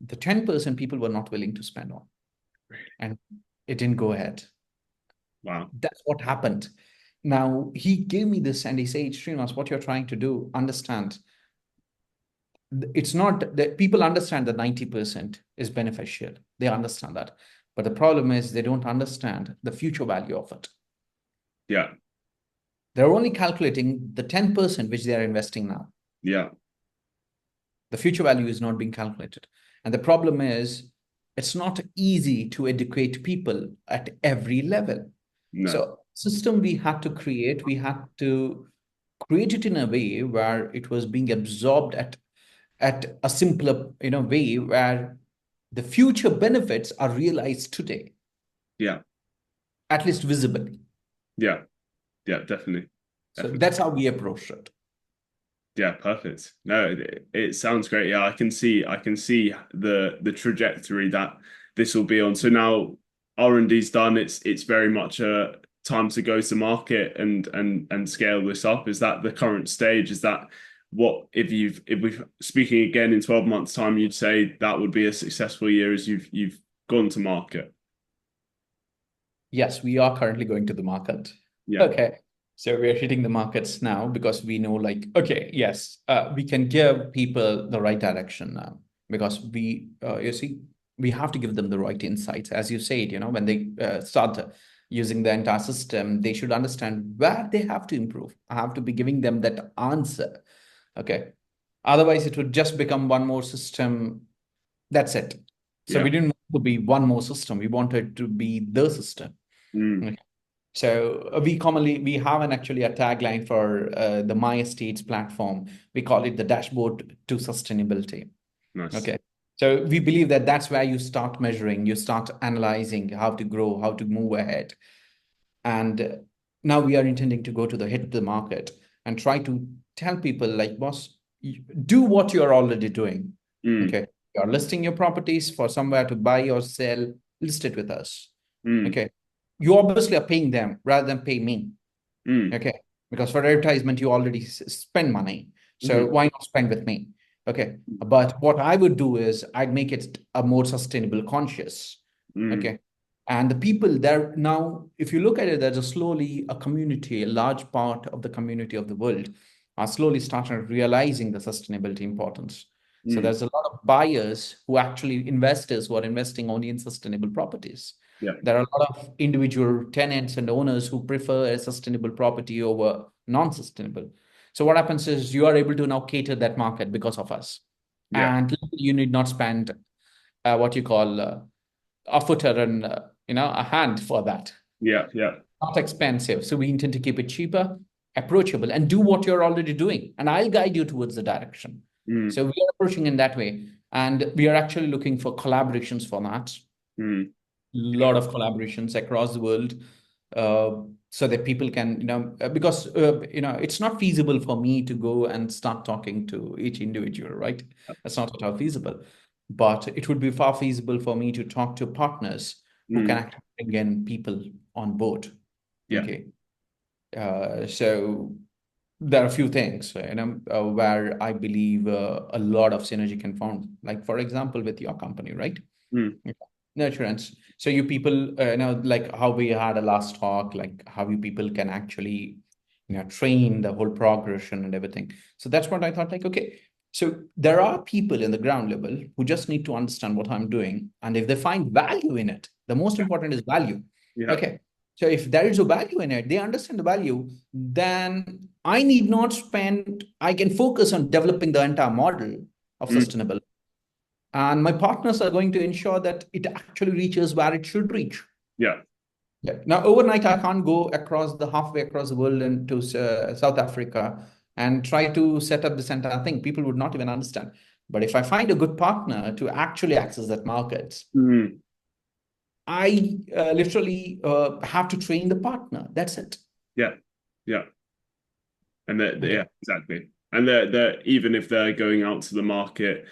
Speaker 2: The 10% people were not willing to spend on,
Speaker 1: Really.
Speaker 2: and it didn't go ahead.
Speaker 1: Wow.
Speaker 2: That's what happened. Now, he gave me this and he said, Srinivas, what you're trying to do, understand. It's not that people understand that 90% is beneficial. They understand that. But the problem is they don't understand the future value of it.
Speaker 1: Yeah.
Speaker 2: They're only calculating the 10% which they are investing now.
Speaker 1: Yeah.
Speaker 2: The future value is not being calculated. And the problem is it's not easy to educate people at every level.
Speaker 1: No.
Speaker 2: So system we had to create it in a way where it was being absorbed at a simpler, way where the future benefits are realized today,
Speaker 1: Yeah.
Speaker 2: at least visibly.
Speaker 1: Yeah. Yeah. Definitely.
Speaker 2: So
Speaker 1: Definitely.
Speaker 2: that's how we approached it.
Speaker 1: Yeah, perfect. No, it sounds great. Yeah, I can see the trajectory that this will be on. So now R&D's done, it's very much a time to go to market and scale this up. Is that the current stage? Is that what if we're speaking again in 12 months' time, you'd say that would be a successful year as you've gone to market?
Speaker 2: Yes, we are currently going to the market.
Speaker 1: Yeah.
Speaker 2: Okay. So we are hitting the markets now because we know, like, okay, yes, we can give people the right direction now because you see, we have to give them the right insights. As you said, when they start using the entire system, they should understand where they have to improve. I have to be giving them that answer. Okay. Otherwise, it would just become one more system. That's it. So
Speaker 1: Yeah.
Speaker 2: we didn't want to be one more system. We wanted to be the system.
Speaker 1: Mm,
Speaker 2: Okay. So we have an actually a tagline for the My Estates platform. We call it the dashboard to sustainability.
Speaker 1: nice.
Speaker 2: Okay. So we believe that that's where you start measuring, you start analyzing how to grow, how to move ahead. And now we are intending to go to the hit of the market and try to tell people like, boss, do what you're already doing.
Speaker 1: Mm,
Speaker 2: Okay. You're listing your properties for somewhere to buy or sell, list it with us.
Speaker 1: mm,
Speaker 2: Okay. You obviously are paying them rather than pay me.
Speaker 1: mm,
Speaker 2: Okay. Because for advertisement, you already spend money. So
Speaker 1: mm,
Speaker 2: why not spend with me? Okay. But what I would do is I'd make it a more sustainable conscious.
Speaker 1: mm,
Speaker 2: Okay. And the people there now, if you look at it, there's a slowly a community, a large part of the community of the world are slowly starting realizing the sustainability importance. So
Speaker 1: mm.
Speaker 2: there's a lot of buyers who actually investors who are investing only in sustainable properties.
Speaker 1: Yeah.
Speaker 2: There are a lot of individual tenants and owners who prefer a sustainable property over non-sustainable. So what happens is you are able to now cater that market because of us.
Speaker 1: Yeah.
Speaker 2: And you need not spend what you call a footer and a hand for that.
Speaker 1: Yeah. Yeah.
Speaker 2: Not expensive. So we intend to keep it cheaper, approachable, and do what you're already doing. And I'll guide you towards the direction.
Speaker 1: Mm,
Speaker 2: So we are approaching in that way. And we are actually looking for collaborations for that.
Speaker 1: mm.
Speaker 2: Lot of collaborations across the world, so that people can, because it's not feasible for me to go and start talking to each individual, right? That's not at all feasible. But it would be far feasible for me to talk to partners who can
Speaker 1: Mm.
Speaker 2: actually bring in people on board.
Speaker 1: Yeah.
Speaker 2: Okay. So there are a few things, where I believe a lot of synergy can form. Like, for example, with your company, right?
Speaker 1: Mm.
Speaker 2: Okay. Nurturance. So you people, like how we had a last talk, like how you people can actually, train the whole progression and everything. So that's what I thought, like, okay, so there are people in the ground level who just need to understand what I'm doing. And if they find value in it, the most important is value.
Speaker 1: Yeah.
Speaker 2: Okay. So if there is a value in it, they understand the value, then I need not spend, I can focus on developing the entire model of
Speaker 1: Mm.
Speaker 2: sustainable, and my partners are going to ensure that it actually reaches where it should reach.
Speaker 1: Yeah.
Speaker 2: Yeah. Now, overnight, I can't go across the halfway across the world into South Africa and try to set up this entire thing. People would not even understand. But if I find a good partner to actually access that market,
Speaker 1: Mm.
Speaker 2: I literally have to train the partner. That's it.
Speaker 1: Yeah. Yeah. And
Speaker 2: Okay.
Speaker 1: yeah, exactly. And they're even if they're going out to the market,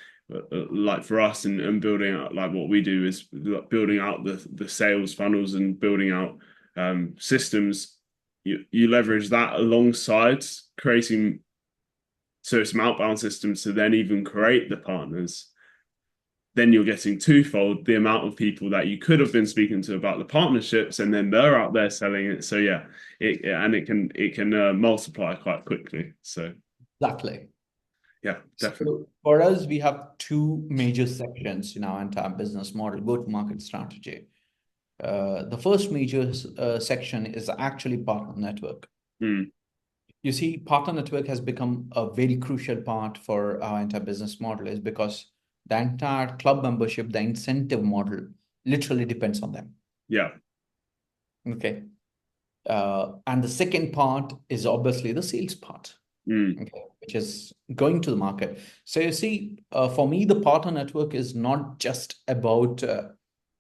Speaker 1: like for us and building out like what we do is building out the sales funnels and building out systems. You leverage that alongside creating some outbound systems to then even create the partners. Then you're getting twofold the amount of people that you could have been speaking to about the partnerships, and then they're out there selling it. So yeah, it can multiply quite quickly. So
Speaker 2: Exactly.
Speaker 1: yeah, definitely.
Speaker 2: So for us, we have two major sections in our entire business model, go-to-market strategy. The first major section is actually partner network.
Speaker 1: Mm,
Speaker 2: You see, partner network has become a very crucial part for our entire business model, is because the entire club membership, the incentive model, literally depends on them.
Speaker 1: yeah.
Speaker 2: Okay. And the second part is obviously the sales part.
Speaker 1: Mm,
Speaker 2: Okay, which is going to the market. So you see, for me, the partner network is not just about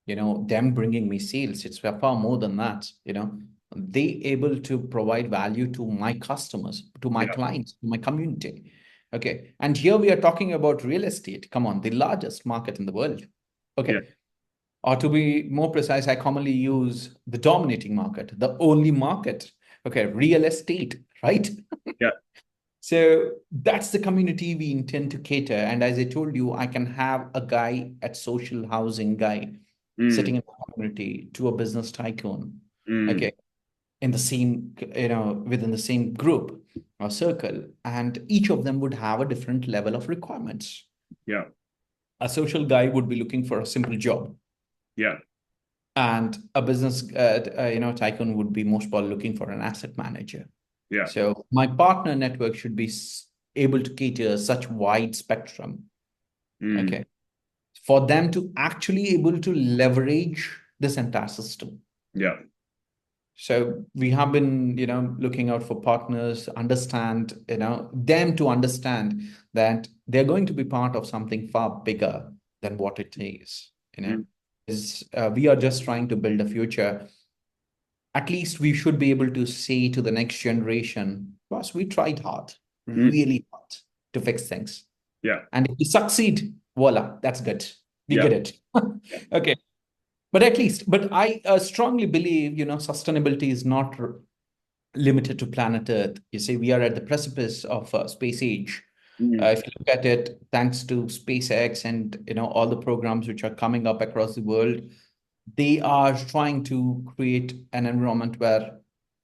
Speaker 2: them bringing me sales. It's far more than that. They able to provide value to my customers, to my
Speaker 1: yeah.
Speaker 2: clients, to my community. Okay, and here we are talking about real estate. Come on, the largest market in the world.
Speaker 1: Yeah.
Speaker 2: Okay, Or to be more precise, I commonly use the dominating market, the only market. Okay, real estate, right?
Speaker 1: Yeah.
Speaker 2: So that's the community we intend to cater. And as I told you, I can have a guy at social housing guy
Speaker 1: Mm,
Speaker 2: sitting in the community to a business tycoon.
Speaker 1: mm,
Speaker 2: Okay, in the same, within the same group or circle, and each of them would have a different level of requirements.
Speaker 1: yeah.
Speaker 2: A social guy would be looking for a simple job,
Speaker 1: Yeah.
Speaker 2: and a business, tycoon would be most probably looking for an asset manager.
Speaker 1: Yeah.
Speaker 2: So my partner network should be able to cater such wide spectrum.
Speaker 1: Mm,
Speaker 2: Okay, for them to actually able to leverage this entire system.
Speaker 1: yeah.
Speaker 2: So we have been, looking out for partners, understand, them to understand that they're going to be part of something far bigger than what it is.
Speaker 1: Mm,
Speaker 2: We are just trying to build a future. At least we should be able to say to the next generation, boss, we tried hard,
Speaker 1: mm,
Speaker 2: really hard to fix things.
Speaker 1: yeah.
Speaker 2: And if we succeed, voila, that's good. We
Speaker 1: Yeah.
Speaker 2: get it.
Speaker 1: Yeah.
Speaker 2: Okay. But I strongly believe, sustainability is not limited to planet Earth. You see, we are at the precipice of space age.
Speaker 1: Mm,
Speaker 2: If you look at it, thanks to SpaceX and all the programs which are coming up across the world, they are trying to create an environment where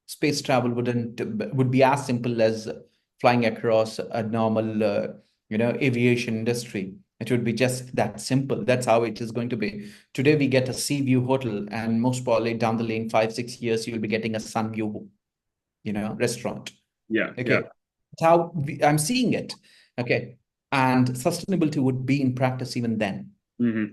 Speaker 2: space travel would be as simple as flying across a normal aviation industry. It would be just that simple. That's how it is going to be. Today we get a sea view hotel, and most probably down the lane 5 6 years you'll be getting a sun view restaurant.
Speaker 1: yeah.
Speaker 2: Okay,
Speaker 1: Yeah.
Speaker 2: that's how I'm seeing it. Okay, and sustainability would be in practice even then.
Speaker 1: Hmm.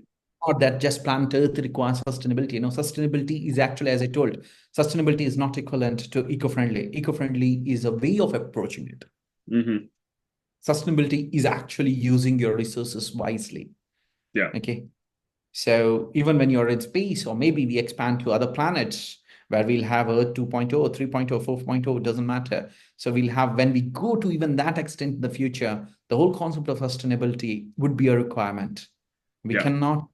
Speaker 2: Not that just planet Earth requires sustainability. Sustainability is actually, as I told, sustainability is not equivalent to eco-friendly. Eco-friendly is a way of approaching it.
Speaker 1: Hmm.
Speaker 2: Sustainability is actually using your resources wisely.
Speaker 1: Yeah.
Speaker 2: Okay. So even when you're in space, or maybe we expand to other planets where we'll have Earth 2.0, 3.0, 4.0, it doesn't matter. So we'll have, when we go to even that extent in the future, the whole concept of sustainability would be a requirement. We
Speaker 1: Yeah.
Speaker 2: cannot,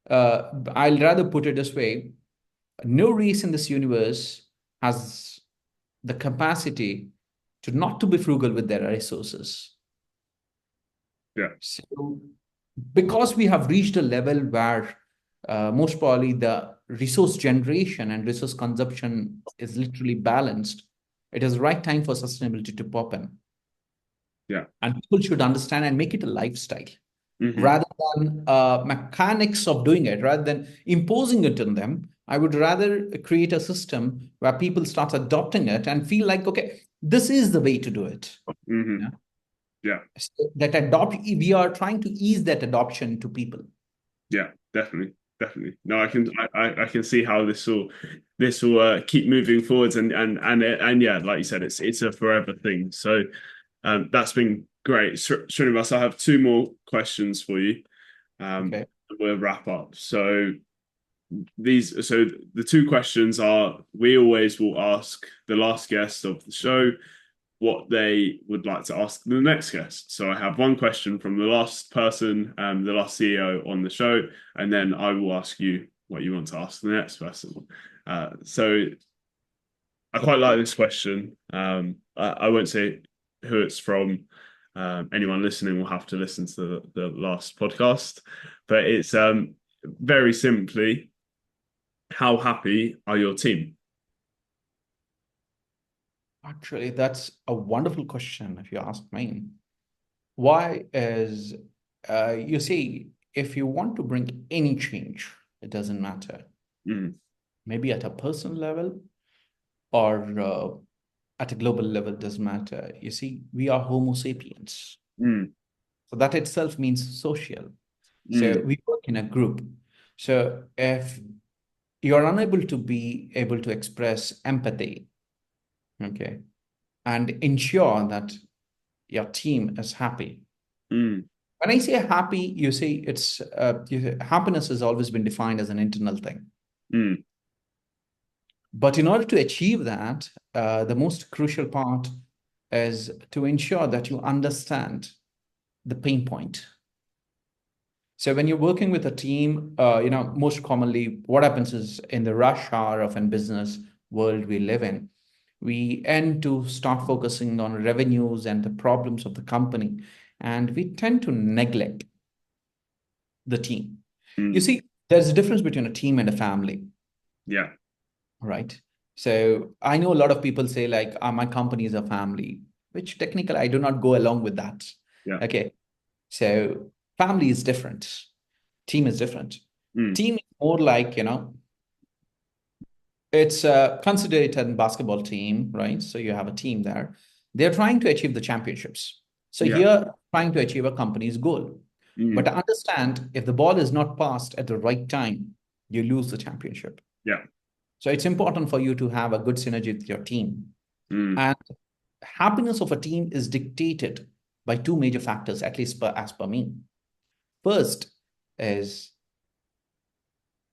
Speaker 2: I'll rather put it this way, no race in this universe has the capacity to not to be frugal with their resources.
Speaker 1: Yeah.
Speaker 2: So, because we have reached a level where most probably the resource generation and resource consumption is literally balanced, it is the right time for sustainability to pop in.
Speaker 1: Yeah.
Speaker 2: And people should understand and make it a lifestyle
Speaker 1: Hmm.
Speaker 2: rather than mechanics of doing it, rather than imposing it on them. I would rather create a system where people start adopting it and feel like, okay, this is the way to do it.
Speaker 1: Hmm.
Speaker 2: Yeah.
Speaker 1: Yeah.
Speaker 2: So we are trying to ease that adoption to people.
Speaker 1: Yeah. Definitely. Definitely. No, I can see how this will keep moving forwards, and yeah, like you said, it's a forever thing. So that's been great. Srinivas, I have two more questions for you.
Speaker 2: Okay.
Speaker 1: We'll wrap up. So the two questions are: we always will ask the last guest of the show what they would like to ask the next guest. So I have one question from the last person, the last CEO on the show, and then I will ask you what you want to ask the next person. So I quite like this question. I won't say who it's from. Anyone listening will have to listen to the last podcast, but it's very simply, how happy are your team?
Speaker 2: Actually, that's a wonderful question, if you ask me. Why is, you see, if you want to bring any change, it doesn't matter.
Speaker 1: Mm,
Speaker 2: Maybe at a personal level or at a global level, doesn't matter. You see, we are Homo sapiens.
Speaker 1: mm,
Speaker 2: So that itself means social. So
Speaker 1: mm,
Speaker 2: we work in a group. So if you're unable to be able to express empathy, okay, and ensure that your team is happy.
Speaker 1: mm,
Speaker 2: When I say happy, you see, happiness has always been defined as an internal thing.
Speaker 1: mm,
Speaker 2: But in order to achieve that, the most crucial part is to ensure that you understand the pain point. So when you're working with a team, most commonly what happens is in the rush hour of a business world we live in, we end to start focusing on revenues and the problems of the company, and we tend to neglect the team. You
Speaker 1: Mm.
Speaker 2: see, there's a difference between a team and a family,
Speaker 1: Yeah.
Speaker 2: right? So I know a lot of people say like, my company is a family, which technically I do not go along with that.
Speaker 1: Yeah.
Speaker 2: Okay. So family is different. Team is different.
Speaker 1: Mm.
Speaker 2: Team is more like, it's consider it a basketball team, right? So you have a team there. They're trying to achieve the championships. So
Speaker 1: Yeah.
Speaker 2: here, trying to achieve a company's goal. But
Speaker 1: Mm.
Speaker 2: understand if the ball is not passed at the right time, you lose the championship.
Speaker 1: Yeah.
Speaker 2: So it's important for you to have a good synergy with your team.
Speaker 1: Mm.
Speaker 2: And happiness of a team is dictated by two major factors, at least as per me. First is,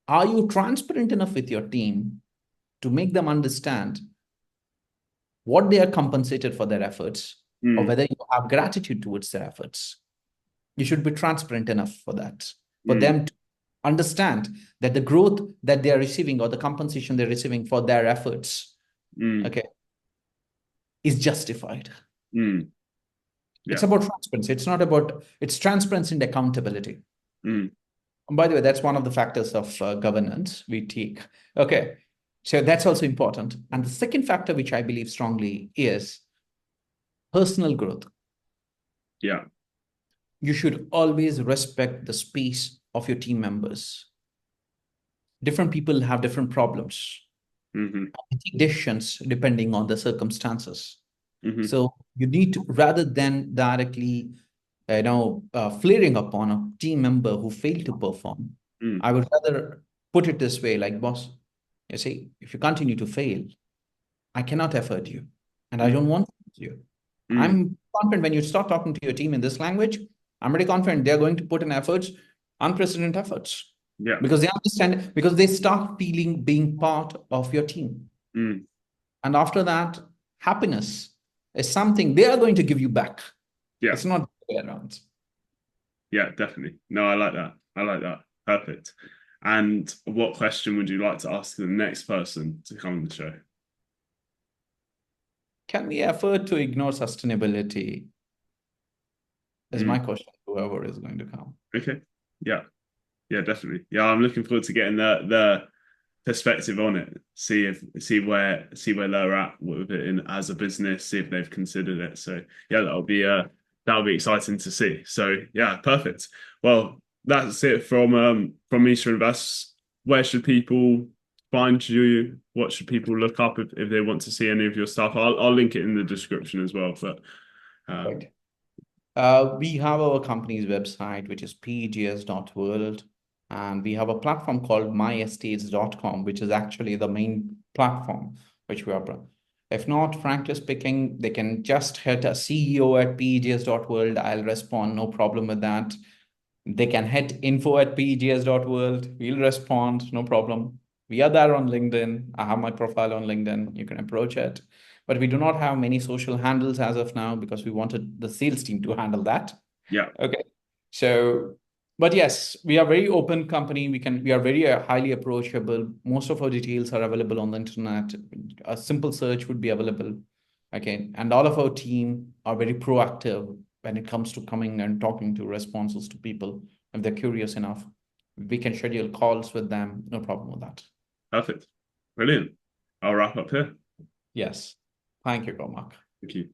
Speaker 2: are you transparent enough with your team to make them understand what they are compensated for their efforts, or
Speaker 1: Mm.
Speaker 2: whether you have gratitude towards their efforts? You should be transparent enough for that, for
Speaker 1: Mm.
Speaker 2: them to understand that the growth that they are receiving or the compensation they're receiving for their efforts,
Speaker 1: Mm.
Speaker 2: okay, is justified.
Speaker 1: Mm.
Speaker 2: It's
Speaker 1: Yeah.
Speaker 2: about transparency. It's not about, it's transparency and accountability.
Speaker 1: Mm.
Speaker 2: And by the way, that's one of the factors of governance we take. Okay. So that's also important. And the second factor, which I believe strongly, is personal growth.
Speaker 1: Yeah.
Speaker 2: You should always respect the space of your team members. Different people have different problems.
Speaker 1: Mm-hmm.
Speaker 2: Take decisions depending on the circumstances.
Speaker 1: Mm-hmm.
Speaker 2: So you need to, rather than directly, flaring upon a team member who failed to perform,
Speaker 1: Mm.
Speaker 2: I would rather put it this way, like, boss, you see, if you continue to fail, I cannot afford you, and I
Speaker 1: Mm.
Speaker 2: don't want you.
Speaker 1: Mm.
Speaker 2: I'm confident when you start talking to your team in this language, I'm very confident they're going to put in efforts, unprecedented efforts,
Speaker 1: Yeah.
Speaker 2: because they understand, because they start feeling being part of your team.
Speaker 1: Mm.
Speaker 2: And after that, happiness is something they are going to give you back.
Speaker 1: Yeah.
Speaker 2: It's not the way around.
Speaker 1: Yeah, definitely. No, I like that. I like that. Perfect. And what question would you like to ask the next person to come on the show?
Speaker 2: Can we afford to ignore sustainability? Is
Speaker 1: Mm.
Speaker 2: my question, whoever is going to come.
Speaker 1: Okay. Yeah. Yeah, definitely. Yeah, I'm looking forward to getting the perspective on it. See where they're at with it in as a business. See if they've considered it. So yeah, that'll be exciting to see. So yeah, perfect. Well, that's it from me, Srinivas. Where should people find you? What should people look up if they want to see any of your stuff? I'll link it in the description as well. But um,
Speaker 2: Right. We have our company's website, which is pegs.world, and we have a platform called myestates.com, which is actually the main platform which we are. If not, frankly speaking, they can just hit a CEO at pegs.world. I'll respond, no problem with that. They can hit info@pegs.world. We'll respond, no problem. We are there on LinkedIn. I have my profile on LinkedIn. You can approach it. But we do not have many social handles as of now because we wanted the sales team to handle that.
Speaker 1: yeah,
Speaker 2: Okay. So, but yes, we are very open company. We are very highly approachable. Most of our details are available on the internet. A simple search would be available. Okay. And all of our team are very proactive when it comes to coming and talking to responses to people. If they're curious enough, we can schedule calls with them. No problem with that.
Speaker 1: perfect. Brilliant. I'll wrap up here.
Speaker 2: Yes. Thank you, Cormac.
Speaker 1: Thank you.